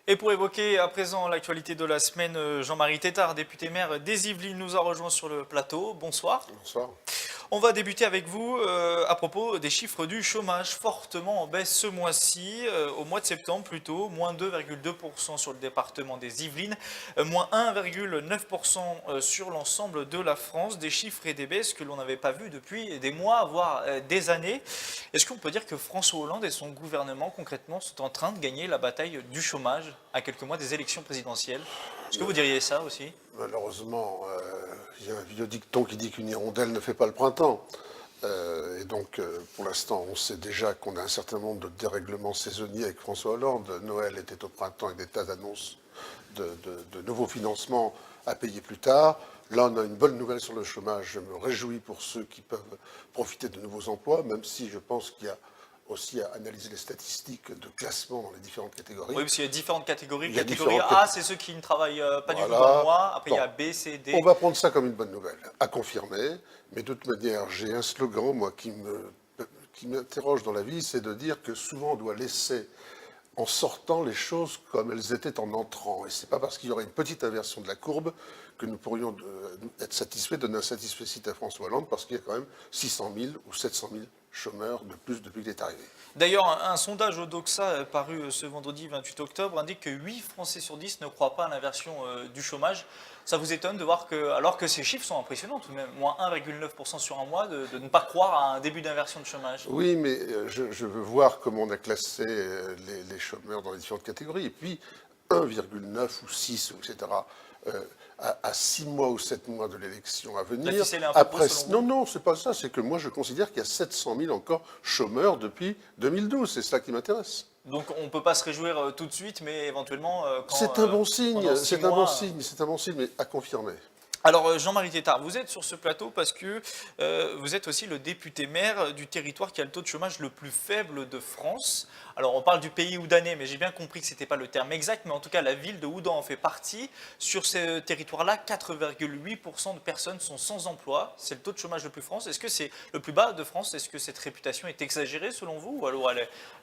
Et pour évoquer à présent l'actualité de la semaine, Jean-Marie Tétart, député maire des Yvelines, nous a rejoint sur le plateau. Bonsoir. Bonsoir. On va débuter avec vous à propos des chiffres du chômage, fortement en baisse ce mois-ci, au mois de septembre plutôt, moins 2,2% sur le département des Yvelines, moins 1,9% sur l'ensemble de la France, des chiffres et des baisses que l'on n'avait pas vues depuis des mois, voire des années. Est-ce qu'on peut dire que François Hollande et son gouvernement concrètement sont en train de gagner la bataille du chômage à quelques mois des élections présidentielles? Est-ce que vous diriez ça aussi? Malheureusement, il y a un vieux dicton qui dit qu'une hirondelle ne fait pas le printemps. Et donc, pour l'instant, on sait déjà qu'on a un certain nombre de dérèglements saisonniers avec François Hollande. Noël était au printemps avec des tas d'annonces de nouveaux financements à payer plus tard. Là, on a une bonne nouvelle sur le chômage. Je me réjouis pour ceux qui peuvent profiter de nouveaux emplois, même si je pense qu'il y a aussi à analyser les statistiques de classement dans les différentes catégories. Oui, parce qu'il y a différentes catégories. Il y a Catégorie différentes A, c'est ceux qui ne travaillent pas du tout dans le mois. Après, il y a B, C, D. On va prendre ça comme une bonne nouvelle, à confirmer. Mais de toute manière, j'ai un slogan, moi, qui m'interroge dans la vie, c'est de dire que souvent on doit laisser en sortant les choses comme elles étaient en entrant. Et c'est pas parce qu'il y aurait une petite inversion de la courbe que nous pourrions être satisfaits, donner un satisfecit à François Hollande, parce qu'il y a quand même 600 000 ou 700 000 chômeurs de plus depuis qu'il est arrivé. D'ailleurs, un sondage au Doxa paru ce vendredi 28 octobre indique que 8 Français sur 10 ne croient pas à l'inversion du chômage. Ça vous étonne de voir que, alors que ces chiffres sont impressionnants, tout de même, moins 1,9% sur un mois, de ne pas croire à un début d'inversion de chômage? Oui, mais je veux voir comment on a classé les chômeurs dans les différentes catégories. Et puis, 1,9 ou 6, etc. À 6 mois ou 7 mois de l'élection à venir. La ficelle est un peu Après, grosse, selon vous? non, c'est pas ça. C'est que moi, je considère qu'il y a 700 000 encore chômeurs depuis 2012. C'est ça qui m'intéresse. Donc on ne peut pas se réjouir tout de suite, mais éventuellement quand... C'est un bon signe, pendant 6 c'est un bon mois, signe, c'est un bon signe, mais à confirmer. Alors Jean-Marie Tétart, vous êtes sur ce plateau parce que vous êtes aussi le député maire du territoire qui a le taux de chômage le plus faible de France. Alors on parle du pays oudanais, mais j'ai bien compris que ce n'était pas le terme exact, mais en tout cas la ville de Oudan en fait partie. Sur ce territoire-là, 4,8% de personnes sont sans emploi. C'est le taux de chômage le plus France. Est-ce que c'est le plus bas de France? Est-ce que cette réputation est exagérée selon vous, ou alors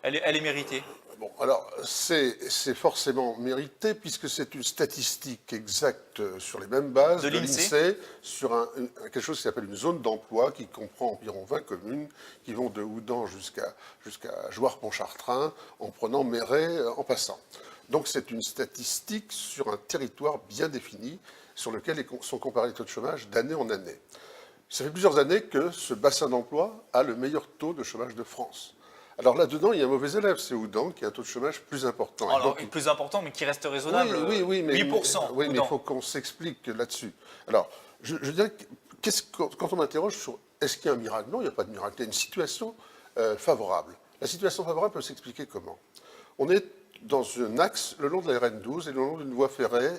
elle est méritée? Bon, alors, c'est forcément mérité, puisque c'est une statistique exacte sur les mêmes bases De de l'INSEE. l'INSEE sur quelque chose qui s'appelle une zone d'emploi qui comprend environ 20 communes qui vont de Houdan jusqu'à Jouarre-Pontchartrain en prenant Méret en passant. Donc c'est une statistique sur un territoire bien défini sur lequel sont comparés les taux de chômage d'année en année. Ça fait plusieurs années que ce bassin d'emploi a le meilleur taux de chômage de France. Alors là-dedans, il y a un mauvais élève, c'est Houdan, qui a un taux de chômage plus important. Alors, plus important, mais qui reste raisonnable, Oui, mais 8%. oui, mais il faut qu'on s'explique là-dessus. Alors, je dirais, quand on m'interroge sur est-ce qu'il y a un miracle? Non, il n'y a pas de miracle. Il y a une situation favorable. La situation favorable peut s'expliquer comment? On est dans un axe le long de la RN12 et le long d'une voie ferrée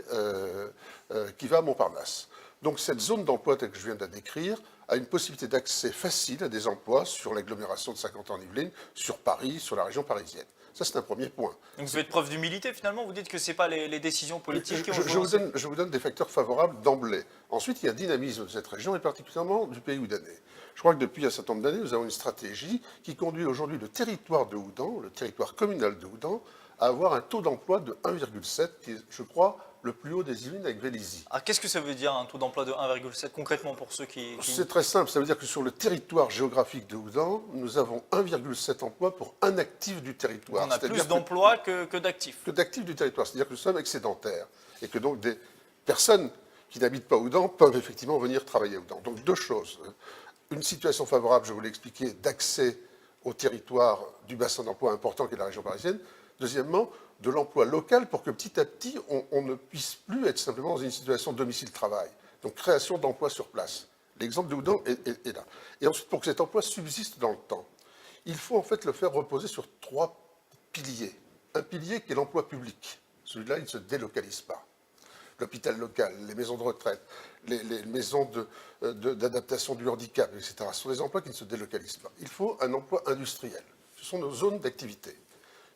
qui va à Montparnasse. Donc cette zone d'emploi telle que je viens de la décrire a une possibilité d'accès facile à des emplois sur l'agglomération de Saint-Quentin-en-Yvelines, sur Paris, sur la région parisienne. Ça, c'est un premier point. Donc vous faites preuve d'humilité finalement, vous dites que ce n'est pas les décisions politiques qui ont Je vous donne des facteurs favorables d'emblée. Ensuite, il y a un dynamisme de cette région et particulièrement du pays oudanais. Je crois que depuis un certain nombre d'années, nous avons une stratégie qui conduit aujourd'hui le territoire de Houdan, le territoire communal de Houdan, à avoir un taux d'emploi de 1,7, qui est, je crois, le plus haut des Yvelines avec Vélizy. Ah, qu'est-ce que ça veut dire un taux d'emploi de 1,7 concrètement pour ceux qui... C'est très simple, ça veut dire que sur le territoire géographique de Houdan, nous avons 1,7 emplois pour un actif du territoire. On a plus d'emplois que d'actifs. Que d'actifs du territoire, c'est-à-dire que nous sommes excédentaires et que donc des personnes qui n'habitent pas Houdan peuvent effectivement venir travailler à Houdan. Donc deux choses. Une situation favorable, je vous l'ai expliqué, d'accès au territoire du bassin d'emploi important qu'est la région parisienne. Deuxièmement, de l'emploi local pour que petit à petit, on ne puisse plus être simplement dans une situation de domicile-travail. Donc création d'emplois sur place. L'exemple de Houdan est là. Et ensuite, pour que cet emploi subsiste dans le temps, il faut en fait le faire reposer sur 3 piliers. Un pilier qui est l'emploi public. Celui-là, il ne se délocalise pas. L'hôpital local, les maisons de retraite, les maisons d'adaptation du handicap, etc. Ce sont des emplois qui ne se délocalisent pas. Il faut un emploi industriel. Ce sont nos zones d'activité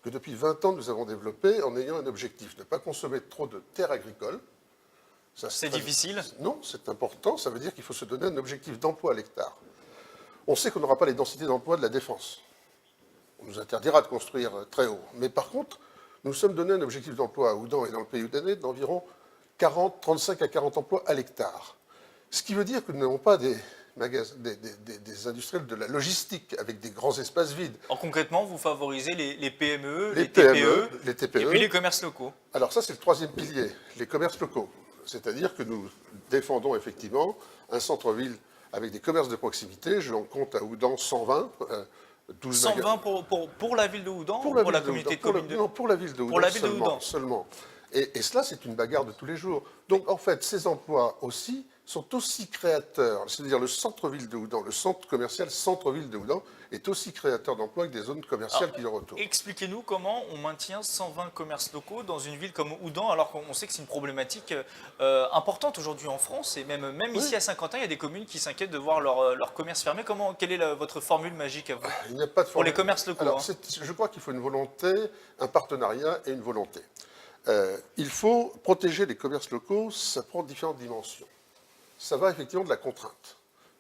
que depuis 20 ans nous avons développées en ayant un objectif, ne pas consommer trop de terres agricoles. C'est difficile? Non, c'est important, ça veut dire qu'il faut se donner un objectif d'emploi à l'hectare. On sait qu'on n'aura pas les densités d'emploi de la défense. On nous interdira de construire très haut. Mais par contre, nous nous sommes donné un objectif d'emploi à Oudan et dans le pays oudanais d'environ 35 à 40 emplois à l'hectare. Ce qui veut dire que nous n'avons pas des industriels de la logistique avec des grands espaces vides. Alors concrètement, vous favorisez les PME, Les TPE, les TPE. et puis les commerces locaux. Alors ça, c'est le troisième pilier, les commerces locaux. C'est-à-dire que nous défendons effectivement un centre-ville avec des commerces de proximité. Je en compte à Oudan 120. 120 pour la ville de Oudan ou la pour la ville communauté de Oudan, communes non, pour la ville de Oudan. Pour la ville de Oudan. Seulement. Et cela, c'est une bagarre de tous les jours. Donc, en fait, ces emplois aussi sont aussi créateurs. C'est-à-dire le centre-ville de Oudan, le centre commercial centre-ville de Oudan, est aussi créateur d'emplois avec des zones commerciales qui le retournent. Expliquez-nous comment on maintient 120 commerces locaux dans une ville comme Oudan, alors qu'on sait que c'est une problématique importante aujourd'hui en France, et même Oui. ici à Saint-Quentin, il y a des communes qui s'inquiètent de voir leur commerce fermé. Quelle est votre formule magique à vous Il n'y a pas de pour les commerces locaux? Alors, je crois qu'il faut une volonté, un partenariat et une volonté. Il faut protéger les commerces locaux, ça prend différentes dimensions. Ça va effectivement de la contrainte.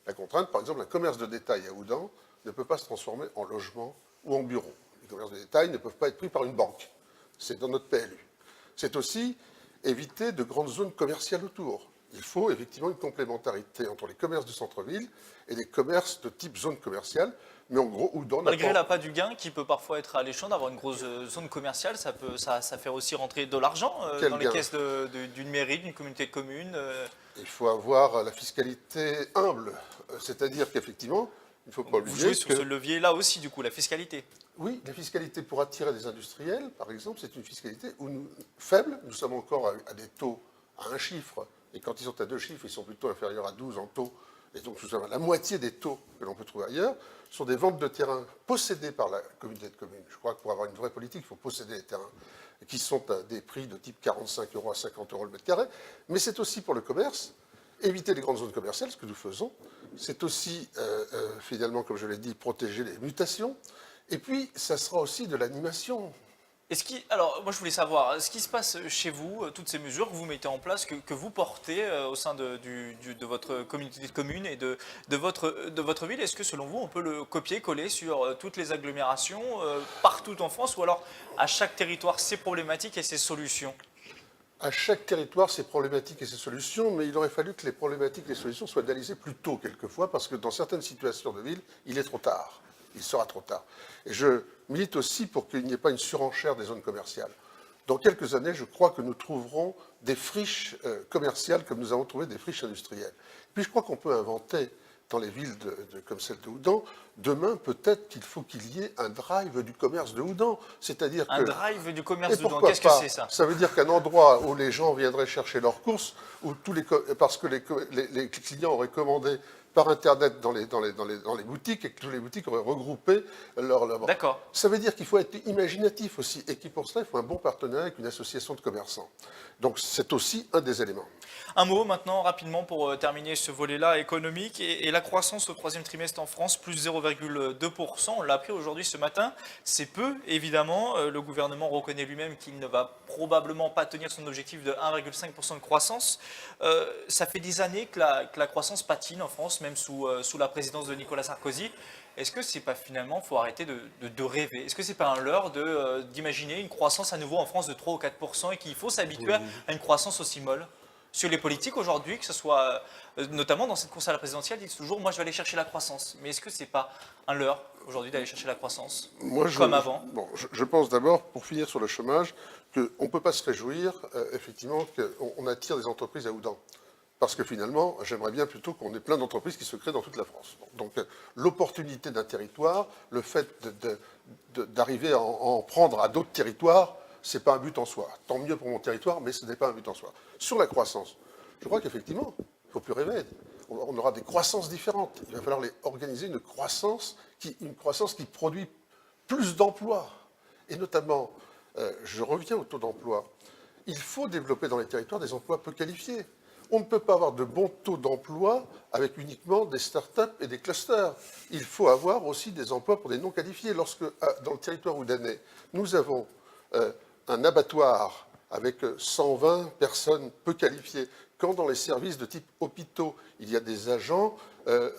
La contrainte, par exemple, un commerce de détail à Oudan ne peut pas se transformer en logement ou en bureau. Les commerces de détail ne peuvent pas être pris par une banque. C'est dans notre PLU. C'est aussi éviter de grandes zones commerciales autour. Il faut effectivement une complémentarité entre les commerces de centre-ville et des commerces de type zone commerciale. Mais en gros, Oudan... Malgré l'appât du gain, qui peut parfois être alléchant d'avoir une grosse zone commerciale, ça fait aussi rentrer de l'argent dans les caisses d'une mairie, d'une communauté de communes. Il faut avoir la fiscalité humble. C'est-à-dire qu'effectivement, il ne faut pas oublier Vous jouez sur ce levier-là aussi, du coup, la fiscalité. Oui, la fiscalité pour attirer des industriels, par exemple, c'est une fiscalité faible. Nous sommes encore à des taux à un chiffre. Et quand ils sont à deux chiffres, ils sont plutôt inférieurs à 12 en taux. Et donc, nous sommes à la moitié des taux que l'on peut trouver ailleurs. Ce sont des ventes de terrain possédées par la communauté de communes. Je crois que pour avoir une vraie politique, il faut posséder les terrains qui sont à des prix de type 45 € à 50 € le mètre carré. Mais c'est aussi pour le commerce, éviter les grandes zones commerciales, ce que nous faisons. C'est aussi, finalement, comme je l'ai dit, protéger les mutations. Et puis, ça sera aussi de l'animation. Alors, moi je voulais savoir, ce qui se passe chez vous, toutes ces mesures que vous mettez en place, que vous portez au sein de votre communauté de communes et de votre ville, est-ce que selon vous on peut le copier-coller sur toutes les agglomérations partout en France, ou alors à chaque territoire ses problématiques et ses solutions? À chaque territoire, ses problématiques et ses solutions, mais il aurait fallu que les problématiques et les solutions soient analysées plus tôt quelquefois, parce que dans certaines situations de ville, il est trop tard. Il sera trop tard. Et je milite aussi pour qu'il n'y ait pas une surenchère des zones commerciales. Dans quelques années, je crois que nous trouverons des friches commerciales comme nous avons trouvé des friches industrielles. Puis je crois qu'on peut inventer dans les villes comme celle de Oudan, demain peut-être qu'il faut qu'il y ait un drive du commerce de Oudan. C'est-à-dire un que... drive du commerce de Oudan, qu'est-ce que c'est ça? Ça veut dire qu'un endroit où les gens viendraient chercher leurs courses, où parce que les clients auraient commandé par Internet dans les boutiques, et que toutes les boutiques auraient regroupé leur... D'accord. Ça veut dire qu'il faut être imaginatif aussi, et pour cela, il faut un bon partenariat avec une association de commerçants. Donc c'est aussi un des éléments. Un mot maintenant, rapidement, pour terminer ce volet-là économique, et la croissance au troisième trimestre en France, plus 0,2%, on l'a appris aujourd'hui ce matin, c'est peu, évidemment. Le gouvernement reconnaît lui-même qu'il ne va probablement pas tenir son objectif de 1,5% de croissance. Ça fait des années que la croissance patine en France, même sous la présidence de Nicolas Sarkozy. Est-ce que c'est pas finalement, faut arrêter de rêver? Est-ce que c'est pas un leurre d'imaginer une croissance à nouveau en France de 3 ou 4% et qu'il faut s'habituer à une croissance aussi molle? Sur les politiques aujourd'hui, que ce soit notamment dans cette course à la présidentielle, ils disent toujours moi je vais aller chercher la croissance. Mais est-ce que c'est pas un leurre aujourd'hui d'aller chercher la croissance comme avant? Je pense d'abord, pour finir sur le chômage, qu'on ne peut pas se réjouir effectivement qu'on attire des entreprises à Oudan. Parce que finalement, j'aimerais bien plutôt qu'on ait plein d'entreprises qui se créent dans toute la France. Donc l'opportunité d'un territoire, le fait d'arriver à en prendre à d'autres territoires, ce n'est pas un but en soi. Tant mieux pour mon territoire, mais ce n'est pas un but en soi. Sur la croissance, je crois qu'effectivement, il ne faut plus rêver. On aura des croissances différentes. Il va falloir organiser une croissance qui produit plus d'emplois. Et notamment, je reviens au taux d'emploi. Il faut développer dans les territoires des emplois peu qualifiés. On ne peut pas avoir de bons taux d'emploi avec uniquement des start-up et des clusters. Il faut avoir aussi des emplois pour des non qualifiés. Lorsque, dans le territoire oudanais, nous avons un abattoir avec 120 personnes peu qualifiées, quand dans les services de type hôpitaux, il y a des agents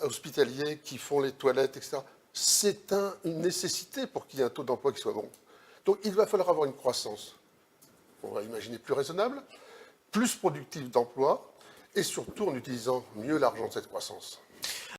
hospitaliers qui font les toilettes, etc., c'est une nécessité pour qu'il y ait un taux d'emploi qui soit bon. Donc il va falloir avoir une croissance on va imaginer plus raisonnable, plus productive d'emploi, et surtout en utilisant mieux l'argent de cette croissance.